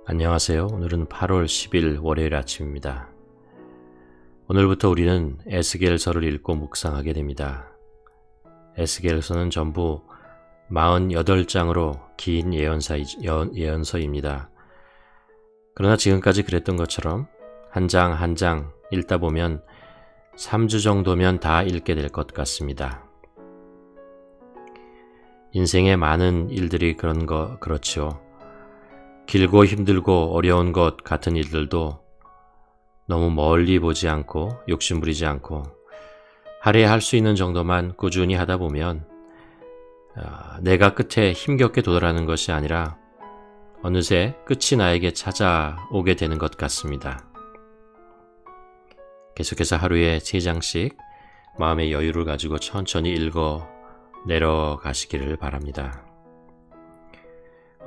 안녕하세요. 오늘은 8월 10일 월요일 아침입니다. 오늘부터 우리는 에스겔서를 읽고 묵상하게 됩니다. 에스겔서는 전부 48장으로 긴 예언서입니다. 그러나 지금까지 그랬던 것처럼 한 장 한 장 읽다 보면 3주 정도면 다 읽게 될 것 같습니다. 인생의 많은 일들이 그렇죠. 길고 힘들고 어려운 것 같은 일들도 너무 멀리 보지 않고 욕심부리지 않고 하루에 할 수 있는 정도만 꾸준히 하다 보면 내가 끝에 힘겹게 도달하는 것이 아니라 어느새 끝이 나에게 찾아오게 되는 것 같습니다. 계속해서 하루에 3장씩 마음의 여유를 가지고 천천히 읽어 내려가시기를 바랍니다.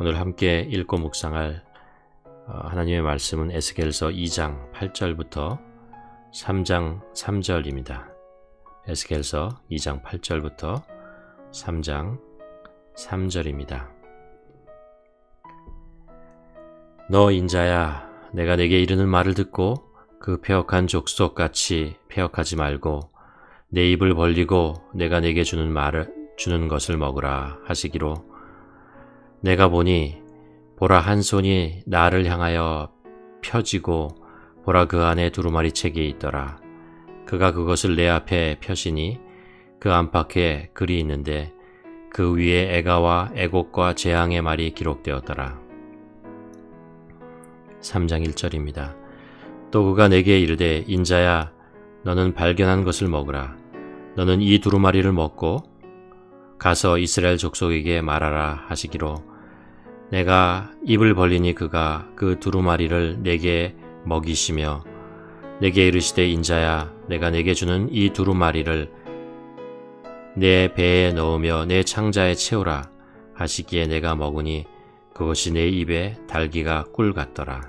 오늘 함께 읽고 묵상할 하나님의 말씀은 에스겔서 2장 8절부터 3장 3절입니다. 에스겔서 2장 8절부터 3장 3절입니다. 너 인자야, 내가 내게 이르는 말을 듣고 그 패역한 족속같이 패역하지 말고 내 입을 벌리고 내가 내게 주는 것을 먹으라 하시기로 내가 보니 보라 한 손이 나를 향하여 펴지고 보라 그 안에 두루마리 책이 있더라. 그가 그것을 내 앞에 펴시니 그 안팎에 글이 있는데 그 위에 애가와 애곡과 재앙의 말이 기록되었더라. 3장 1절입니다. 또 그가 내게 이르되 인자야 너는 발견한 것을 먹으라. 너는 이 두루마리를 먹고 가서 이스라엘 족속에게 말하라 하시기로 내가 입을 벌리니 그가 그 두루마리를 내게 먹이시며 내게 이르시되 인자야 내가 내게 주는 이 두루마리를 내 배에 넣으며 내 창자에 채우라 하시기에 내가 먹으니 그것이 내 입에 달기가 꿀 같더라.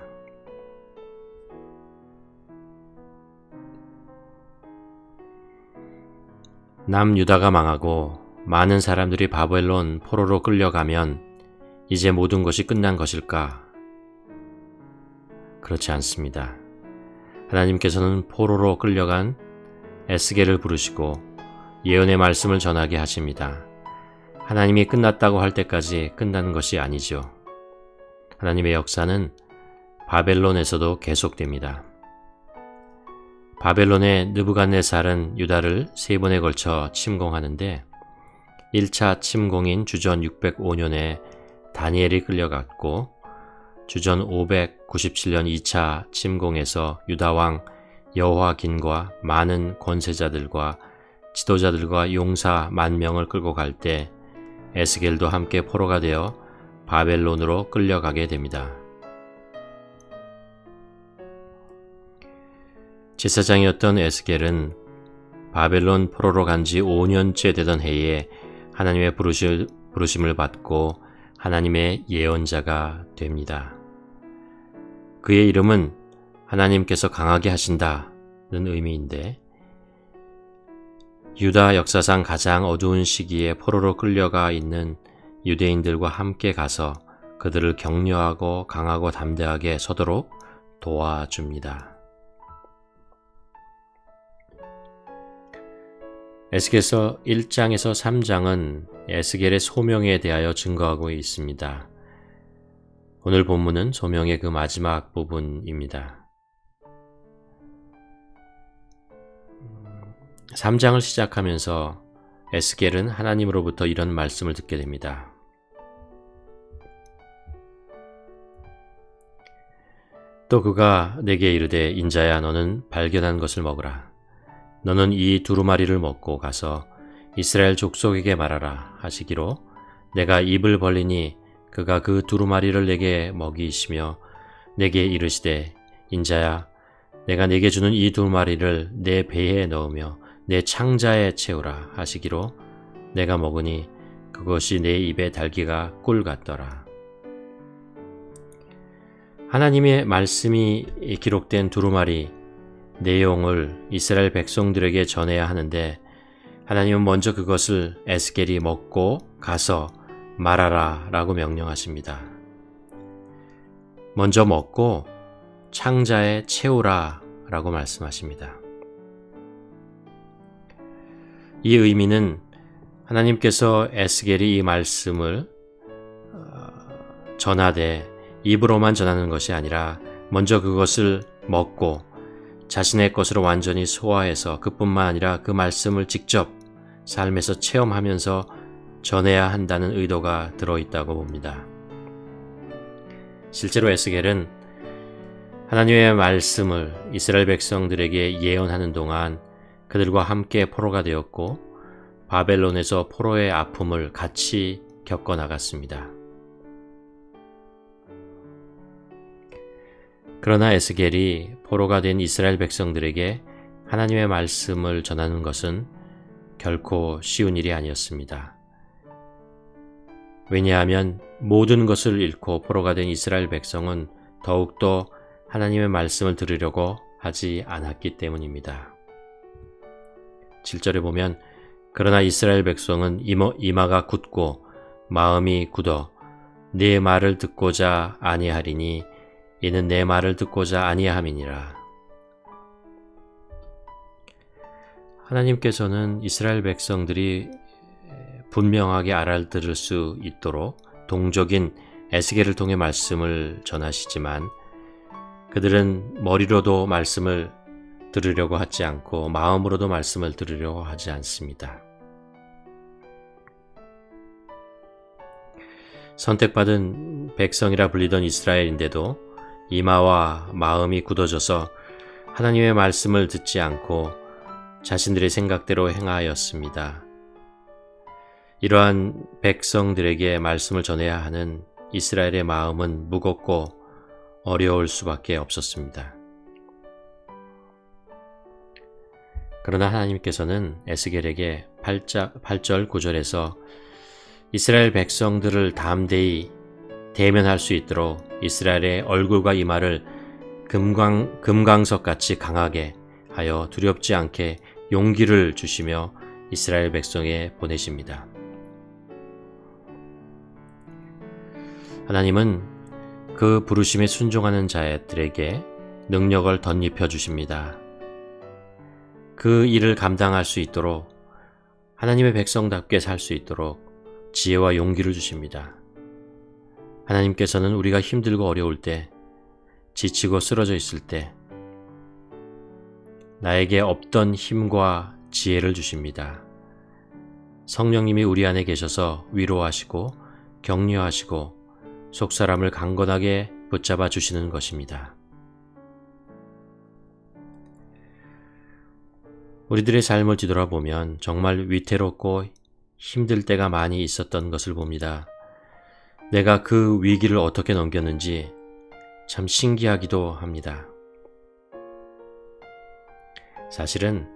남유다가 망하고 많은 사람들이 바벨론 포로로 끌려가면 이제 모든 것이 끝난 것일까? 그렇지 않습니다. 하나님께서는 포로로 끌려간 에스겔을 부르시고 예언의 말씀을 전하게 하십니다. 하나님이 끝났다고 할 때까지 끝나는 것이 아니죠. 하나님의 역사는 바벨론에서도 계속됩니다. 바벨론의 느부갓네살은 유다를 3번에 걸쳐 침공하는데 1차 침공인 주전 605년에 다니엘이 끌려갔고 주전 597년 2차 침공에서 유다왕 여호와긴과 많은 권세자들과 지도자들과 용사 10,000명을 끌고 갈 때 에스겔도 함께 포로가 되어 바벨론으로 끌려가게 됩니다. 제사장이었던 에스겔은 바벨론 포로로 간 지 5년째 되던 해에 하나님의 부르심을 받고 하나님의 예언자가 됩니다. 그의 이름은 하나님께서 강하게 하신다는 의미인데 유다 역사상 가장 어두운 시기에 포로로 끌려가 있는 유대인들과 함께 가서 그들을 격려하고 강하고 담대하게 서도록 도와줍니다. 에스겔서 1장에서 3장은 에스겔의 소명에 대하여 증거하고 있습니다. 오늘 본문은 소명의 그 마지막 부분입니다. 3장을 시작하면서 에스겔은 하나님으로부터 이런 말씀을 듣게 됩니다. 또 그가 내게 이르되 인자야 너는 발견한 것을 먹으라. 너는 이 두루마리를 먹고 가서 이스라엘 족속에게 말하라 하시기로 내가 입을 벌리니 그가 그 두루마리를 내게 먹이시며 내게 이르시되 인자야 내가 내게 주는 이 두루마리를 내 배에 넣으며 내 창자에 채우라 하시기로 내가 먹으니 그것이 내 입에 달기가 꿀 같더라. 하나님의 말씀이 기록된 두루마리 내용을 이스라엘 백성들에게 전해야 하는데 하나님은 먼저 그것을 에스겔이 먹고 가서 말하라 라고 명령하십니다. 먼저 먹고 창자에 채우라 라고 말씀하십니다. 이 의미는 하나님께서 에스겔이 이 말씀을 전하되 입으로만 전하는 것이 아니라 먼저 그것을 먹고 자신의 것으로 완전히 소화해서 그뿐만 아니라 그 말씀을 직접 삶에서 체험하면서 전해야 한다는 의도가 들어있다고 봅니다. 실제로 에스겔은 하나님의 말씀을 이스라엘 백성들에게 예언하는 동안 그들과 함께 포로가 되었고 바벨론에서 포로의 아픔을 같이 겪어나갔습니다. 그러나 에스겔이 포로가 된 이스라엘 백성들에게 하나님의 말씀을 전하는 것은 결코 쉬운 일이 아니었습니다. 왜냐하면 모든 것을 잃고 포로가 된 이스라엘 백성은 더욱더 하나님의 말씀을 들으려고 하지 않았기 때문입니다. 7절에 보면 그러나 이스라엘 백성은 이마가 굳고 마음이 굳어 네 말을 듣고자 아니하리니 이는 내 말을 듣고자 아니함이니라. 하나님께서는 이스라엘 백성들이 분명하게 알아들을 수 있도록 동족인 에스겔을 통해 말씀을 전하시지만 그들은 머리로도 말씀을 들으려고 하지 않고 마음으로도 말씀을 들으려고 하지 않습니다. 선택받은 백성이라 불리던 이스라엘인데도 이마와 마음이 굳어져서 하나님의 말씀을 듣지 않고 자신들의 생각대로 행하였습니다. 이러한 백성들에게 말씀을 전해야 하는 이스라엘의 마음은 무겁고 어려울 수밖에 없었습니다. 그러나 하나님께서는 에스겔에게 8절 9절에서 이스라엘 백성들을 담대히 대면할 수 있도록 이스라엘의 얼굴과 이마를 금강석같이 강하게 하여 두렵지 않게 용기를 주시며 이스라엘 백성에 보내십니다. 하나님은 그 부르심에 순종하는 자들에게 능력을 덧입혀 주십니다. 그 일을 감당할 수 있도록 하나님의 백성답게 살 수 있도록 지혜와 용기를 주십니다. 하나님께서는 우리가 힘들고 어려울 때, 지치고 쓰러져 있을 때 나에게 없던 힘과 지혜를 주십니다. 성령님이 우리 안에 계셔서 위로하시고 격려하시고 속사람을 강건하게 붙잡아 주시는 것입니다. 우리들의 삶을 뒤돌아보면 정말 위태롭고 힘들 때가 많이 있었던 것을 봅니다. 내가 그 위기를 어떻게 넘겼는지 참 신기하기도 합니다. 사실은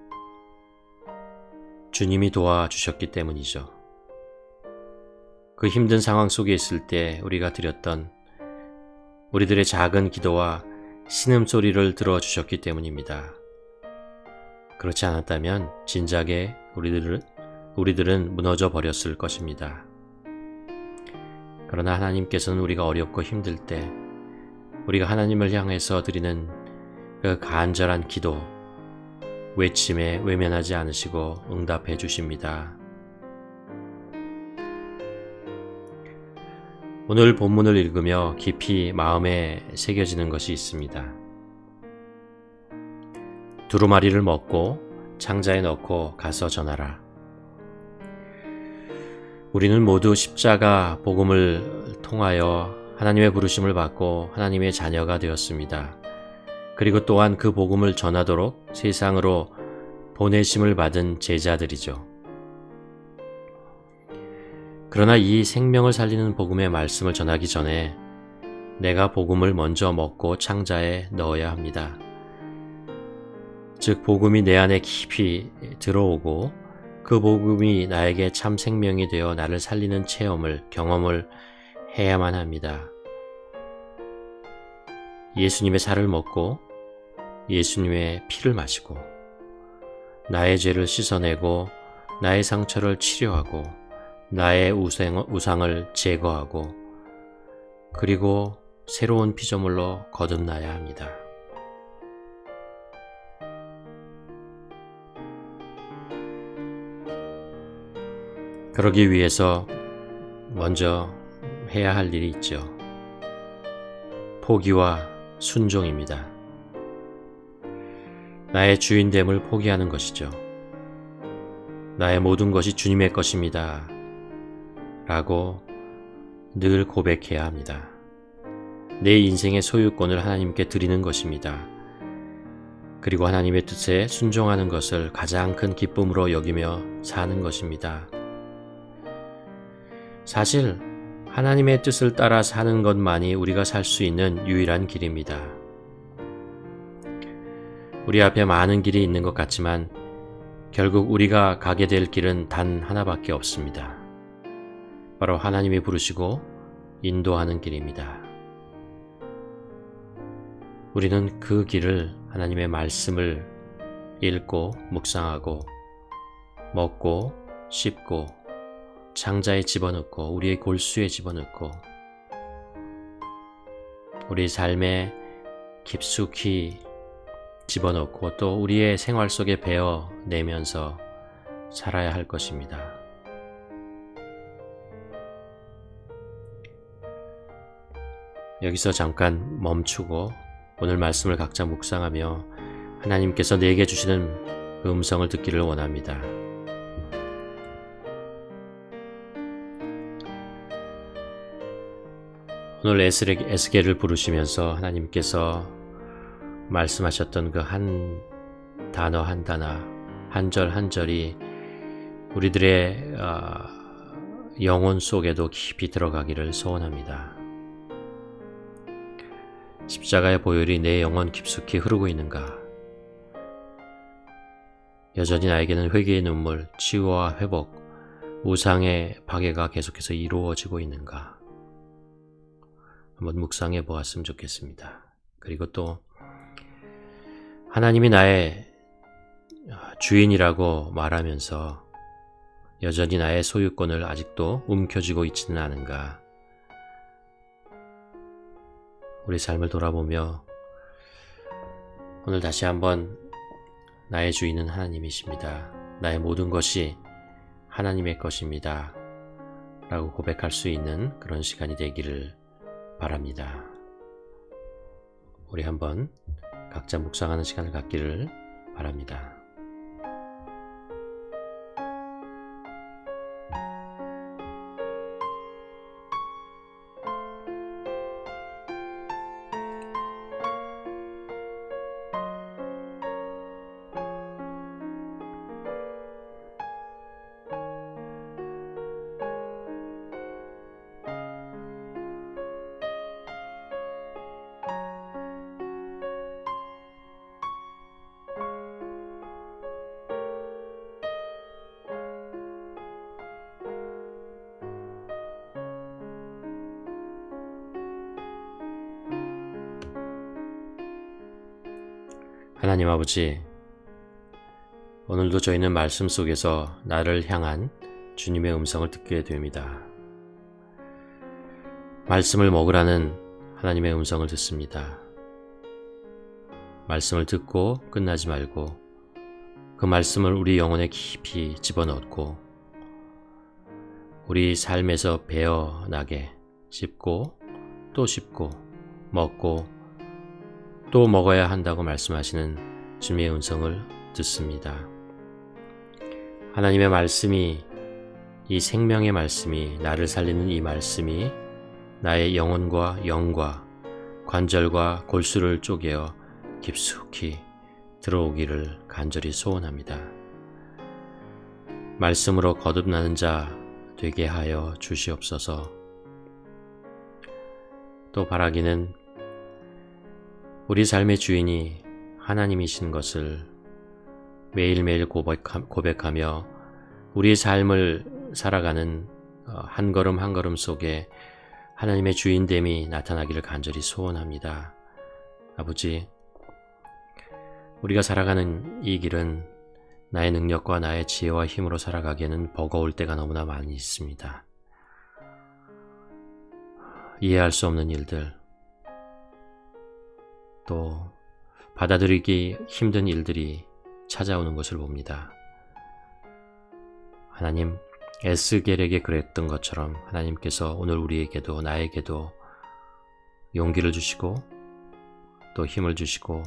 주님이 도와주셨기 때문이죠. 그 힘든 상황 속에 있을 때 우리가 드렸던 우리들의 작은 기도와 신음소리를 들어주셨기 때문입니다. 그렇지 않았다면 진작에 우리들은 무너져 버렸을 것입니다. 그러나 하나님께서는 우리가 어렵고 힘들 때 우리가 하나님을 향해서 드리는 그 간절한 기도, 외침에 외면하지 않으시고 응답해 주십니다. 오늘 본문을 읽으며 깊이 마음에 새겨지는 것이 있습니다. 두루마리를 먹고 창자에 넣고 가서 전하라. 우리는 모두 십자가 복음을 통하여 하나님의 부르심을 받고 하나님의 자녀가 되었습니다. 그리고 또한 그 복음을 전하도록 세상으로 보내심을 받은 제자들이죠. 그러나 이 생명을 살리는 복음의 말씀을 전하기 전에 내가 복음을 먼저 먹고 창자에 넣어야 합니다. 즉 복음이 내 안에 깊이 들어오고 그 복음이 나에게 참 생명이 되어 나를 살리는 경험을 해야만 합니다. 예수님의 살을 먹고 예수님의 피를 마시고 나의 죄를 씻어내고 나의 상처를 치료하고 나의 우상을 제거하고 그리고 새로운 피조물로 거듭나야 합니다. 그러기 위해서 먼저 해야 할 일이 있죠. 포기와 순종입니다. 나의 주인됨을 포기하는 것이죠. 나의 모든 것이 주님의 것입니다. 라고 늘 고백해야 합니다. 내 인생의 소유권을 하나님께 드리는 것입니다. 그리고 하나님의 뜻에 순종하는 것을 가장 큰 기쁨으로 여기며 사는 것입니다. 사실 하나님의 뜻을 따라 사는 것만이 우리가 살 수 있는 유일한 길입니다. 우리 앞에 많은 길이 있는 것 같지만 결국 우리가 가게 될 길은 단 하나밖에 없습니다. 바로 하나님이 부르시고 인도하는 길입니다. 우리는 그 길을 하나님의 말씀을 읽고 묵상하고 먹고 씹고 창자에 집어넣고 우리의 골수에 집어넣고 우리 삶에 깊숙이 집어넣고 또 우리의 생활 속에 베어내면서 살아야 할 것입니다. 여기서 잠깐 멈추고 오늘 말씀을 각자 묵상하며 하나님께서 내게 주시는 그 음성을 듣기를 원합니다. 오늘 에스겔을 부르시면서 하나님께서 말씀하셨던 그 한 단어 한 단어, 한 절 한 절이 우리들의 영혼 속에도 깊이 들어가기를 소원합니다. 십자가의 보혈이 내 영혼 깊숙이 흐르고 있는가? 여전히 나에게는 회개의 눈물, 치유와 회복, 우상의 파괴가 계속해서 이루어지고 있는가? 한번 묵상해 보았으면 좋겠습니다. 그리고 또 하나님이 나의 주인이라고 말하면서 여전히 나의 소유권을 아직도 움켜쥐고 있지는 않은가? 우리 삶을 돌아보며 오늘 다시 한번 나의 주인은 하나님이십니다. 나의 모든 것이 하나님의 것입니다. 라고 고백할 수 있는 그런 시간이 되기를 바랍니다. 우리 한번 각자 묵상하는 시간을 갖기를 바랍니다. 하나님 아버지, 오늘도 저희는 말씀 속에서 나를 향한 주님의 음성을 듣게 됩니다. 말씀을 먹으라는 하나님의 음성을 듣습니다. 말씀을 듣고 끝나지 말고 그 말씀을 우리 영혼에 깊이 집어넣고 우리 삶에서 배어나게 씹고 또 씹고 먹고 또 먹어야 한다고 말씀하시는 주님의 음성을 듣습니다. 하나님의 말씀이, 이 생명의 말씀이, 나를 살리는 이 말씀이 나의 영혼과 영과 관절과 골수를 쪼개어 깊숙이 들어오기를 간절히 소원합니다. 말씀으로 거듭나는 자 되게 하여 주시옵소서. 또 바라기는 우리 삶의 주인이 하나님이신 것을 매일매일 고백하며 우리 삶을 살아가는 한 걸음 한 걸음 속에 하나님의 주인됨이 나타나기를 간절히 소원합니다. 아버지, 우리가 살아가는 이 길은 나의 능력과 나의 지혜와 힘으로 살아가기에는 버거울 때가 너무나 많이 있습니다. 이해할 수 없는 일들, 또 받아들이기 힘든 일들이 찾아오는 것을 봅니다. 하나님, 에스겔에게 그랬던 것처럼 하나님께서 오늘 우리에게도 나에게도 용기를 주시고 또 힘을 주시고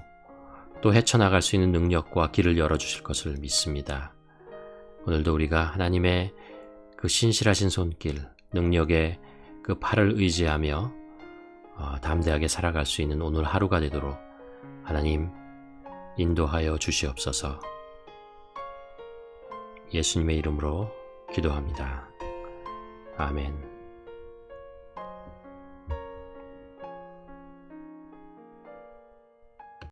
또 헤쳐나갈 수 있는 능력과 길을 열어주실 것을 믿습니다. 오늘도 우리가 하나님의 그 신실하신 손길, 능력의 그 팔을 의지하며 담대하게 살아갈 수 있는 오늘 하루가 되도록 하나님 인도하여 주시옵소서. 예수님의 이름으로 기도합니다. 아멘.